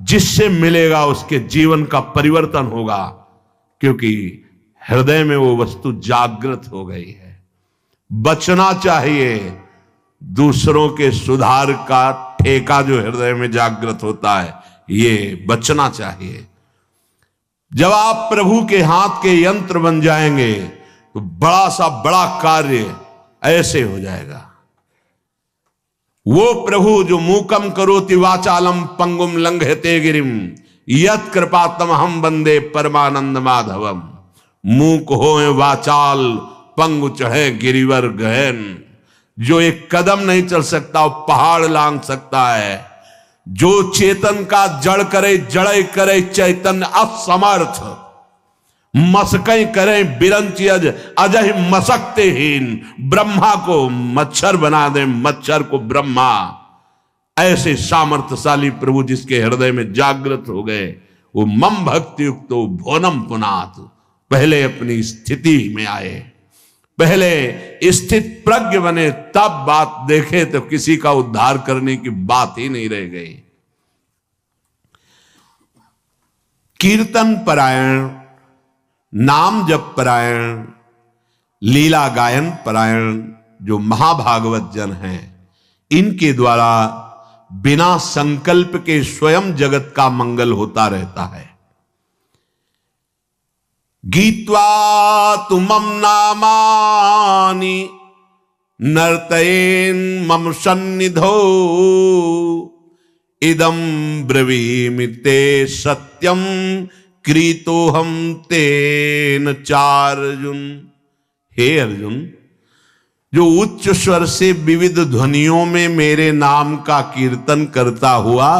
जिससे मिलेगा उसके जीवन का परिवर्तन होगा, क्योंकि हृदय में वो वस्तु जागृत हो गई है। बचना चाहिए दूसरों के सुधार का ठेका जो हृदय में जागृत होता है, ये बचना चाहिए। जब आप प्रभु के हाथ के यंत्र बन जाएंगे तो बड़ा सा बड़ा कार्य ऐसे हो जाएगा। वो प्रभु जो मूकम करोति वाचालम पंगुम लंघयते गिरिम यत् कृपातम हम वंदे परमानंद माधवम। मूक होए वाचाल पंगु चढ़े गिरिवर गहन, जो एक कदम नहीं चल सकता वो पहाड़ लांग सकता है। जो चेतन का जड़ करे जड़े करे चैतन्य असमर्थ, मसकई करे बिरंची अजय मसकते हीन। ब्रह्मा को मच्छर बना दे मच्छर को ब्रह्मा। ऐसे सामर्थ्यशाली प्रभु जिसके हृदय में जागृत हो गए, वो मम भक्ति युक्त भोनम पुनात, पहले अपनी स्थिति में आए, पहले स्थित प्रज्ञ बने, तब बात देखे तो किसी का उद्धार करने की बात ही नहीं रह गई। कीर्तन परायण, नाम जप परायण, लीला गायन परायण जो महाभागवत जन हैं, इनके द्वारा बिना संकल्प के स्वयं जगत का मंगल होता रहता है। गीत्वा तुमम नामानि नर्तयेन मम सन्निधौ इदं ब्रवीमि ते सत्यम क्रीतोहम तेन चार्जुन। हे अर्जुन, जो उच्च स्वर से विविध ध्वनियों में मेरे नाम का कीर्तन करता हुआ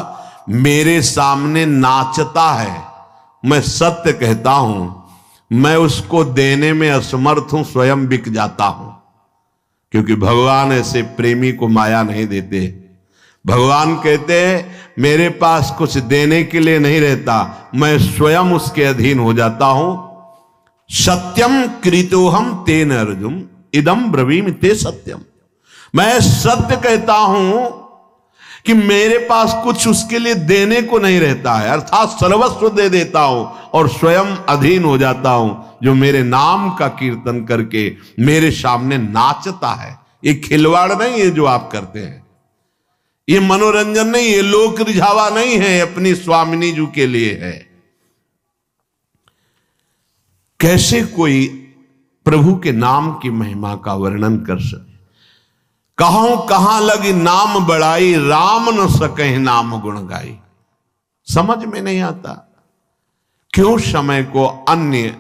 मेरे सामने नाचता है, मैं सत्य कहता हूं, मैं उसको देने में असमर्थ हूं, स्वयं बिक जाता हूं। क्योंकि भगवान ऐसे प्रेमी को माया नहीं देते। भगवान कहते हैं मेरे पास कुछ देने के लिए नहीं रहता, मैं स्वयं उसके अधीन हो जाता हूं। सत्यम कृतोहम तेन अर्जुन इदम ब्रवीमि ते सत्यम। मैं सत्य कहता हूं कि मेरे पास कुछ उसके लिए देने को नहीं रहता है, अर्थात सर्वस्व दे देता हूं और स्वयं अधीन हो जाता हूं। जो मेरे नाम का कीर्तन करके मेरे सामने नाचता है, ये खिलवाड़ नहीं है जो आप करते हैं, ये मनोरंजन नहीं है, लोक रिझावा नहीं है, अपनी स्वामिनी जी के लिए है। कैसे कोई प्रभु के नाम की महिमा का वर्णन कर सके। कहां लगी नाम बढ़ाई, राम न सके नाम गुण गाई। समझ में नहीं आता, क्यों समय को अन्य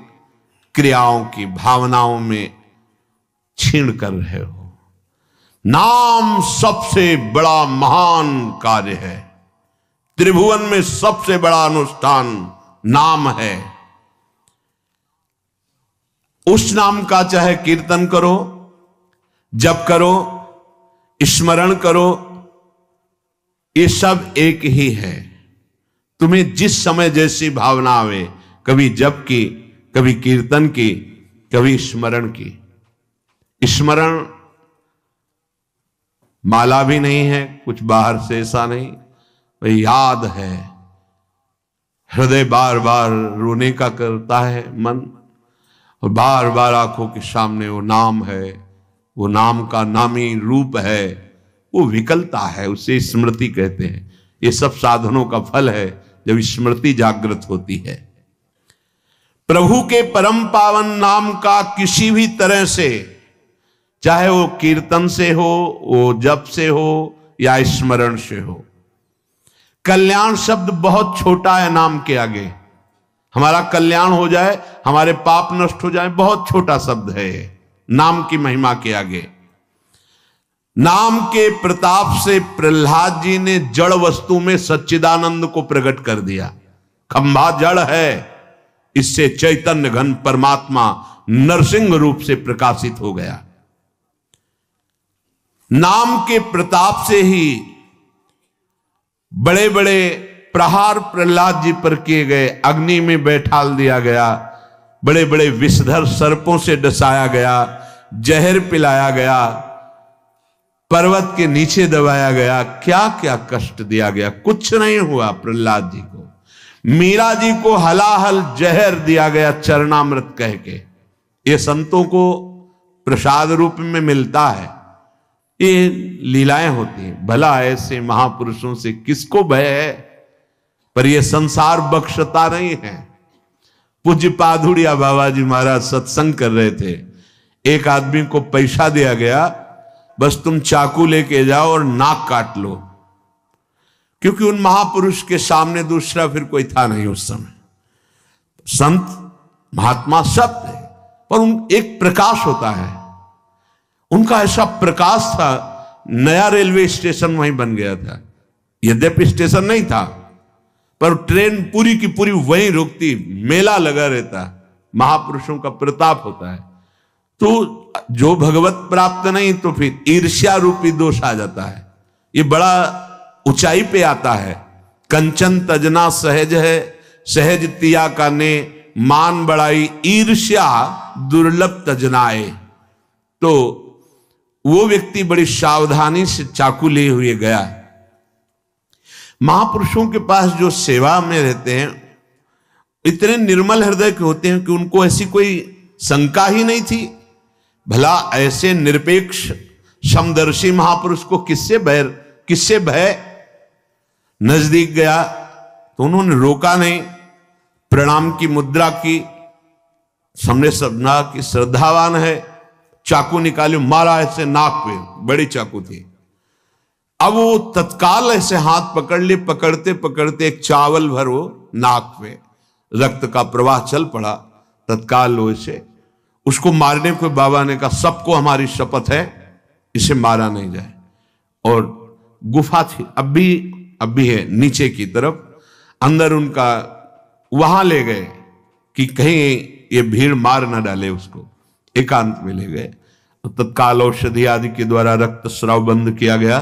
क्रियाओं की भावनाओं में छीन कर रहे हो। नाम सबसे बड़ा महान कार्य है, त्रिभुवन में सबसे बड़ा अनुष्ठान नाम है। उस नाम का चाहे कीर्तन करो, जप करो, स्मरण करो, ये सब एक ही है। तुम्हें जिस समय जैसी भावना आवे, कभी जप की, कभी कीर्तन की, कभी स्मरण की। स्मरण माला भी नहीं है, कुछ बाहर से ऐसा नहीं, वही याद है। हृदय बार बार रोने का करता है मन, और बार बार आंखों के सामने वो नाम है, वो नाम का नामी रूप है, वो विकलता है, उसे स्मृति कहते हैं। ये सब साधनों का फल है जब स्मृति जागृत होती है। प्रभु के परम पावन नाम का किसी भी तरह से, चाहे वो कीर्तन से हो, वो जप से हो या स्मरण से हो। कल्याण शब्द बहुत छोटा है नाम के आगे। हमारा कल्याण हो जाए, हमारे पाप नष्ट हो जाए, बहुत छोटा शब्द है नाम की महिमा के आगे। नाम के प्रताप से प्रहलाद जी ने जड़ वस्तु में सच्चिदानंद को प्रकट कर दिया। खंभा जड़ है, इससे चैतन्य घन परमात्मा नरसिंह रूप से प्रकाशित हो गया। नाम के प्रताप से ही बड़े बड़े प्रहार प्रहलाद जी पर किए गए, अग्नि में बैठाल दिया गया, बड़े बड़े विषधर सर्पों से डसाया गया, जहर पिलाया गया, पर्वत के नीचे दबाया गया, क्या क्या कष्ट दिया गया, कुछ नहीं हुआ प्रहलाद जी को। मीरा जी को हलाहल जहर दिया गया चरणामृत कह के। ये संतों को प्रसाद रूप में मिलता है, ये लीलाएं होती हैं। भला ऐसे महापुरुषों से किसको भय है, पर ये संसार बख्शता नहीं है। पूज्य पाधुड़िया बाबा जी महाराज सत्संग कर रहे थे, एक आदमी को पैसा दिया गया, बस तुम चाकू लेके जाओ और नाक काट लो, क्योंकि उन महापुरुष के सामने दूसरा फिर कोई था नहीं उस समय। संत महात्मा सब थे, पर उन एक प्रकाश होता है, उनका ऐसा प्रकाश था। नया रेलवे स्टेशन वहीं बन गया था, यद्यपि स्टेशन नहीं था, पर ट्रेन पूरी की पूरी वहीं रुकती, मेला लगा रहता। महापुरुषों का प्रताप होता है। तो जो भगवत प्राप्त नहीं तो फिर ईर्ष्या रूपी दोष आ जाता है, ये बड़ा ऊंचाई पे आता है। कंचन तजना सहज है, सहज तिया का ने मान बढ़ाई, ईर्ष्या दुर्लभ तजनाए। तो वो व्यक्ति बड़ी सावधानी से चाकू लिए हुए गया। महापुरुषों के पास जो सेवा में रहते हैं इतने निर्मल हृदय के होते हैं कि उनको ऐसी कोई शंका ही नहीं थी। भला ऐसे निरपेक्ष समदर्शी महापुरुष को किससे भय। नजदीक गया तो उन्होंने रोका नहीं, प्रणाम की मुद्रा की, सामने समझा कि श्रद्धावान है, चाकू निकाले, मारा ऐसे नाक पे, बड़ी चाकू थी। अब वो तत्काल ऐसे हाथ पकड़ लिए, पकड़ते पकड़ते एक चावल भर वो नाक पे, रक्त का प्रवाह चल पड़ा। तत्काल वो इसे उसको मारने को बाबा ने कहा, सबको हमारी शपथ है इसे मारा नहीं जाए। और गुफा थी, अब भी है नीचे की तरफ, अंदर उनका वहां ले गए कि कहीं ये भीड़ मार ना डाले उसको, एकांत में ले गए। तो तत्काल औषधि आदि के द्वारा रक्त स्राव बंद किया गया।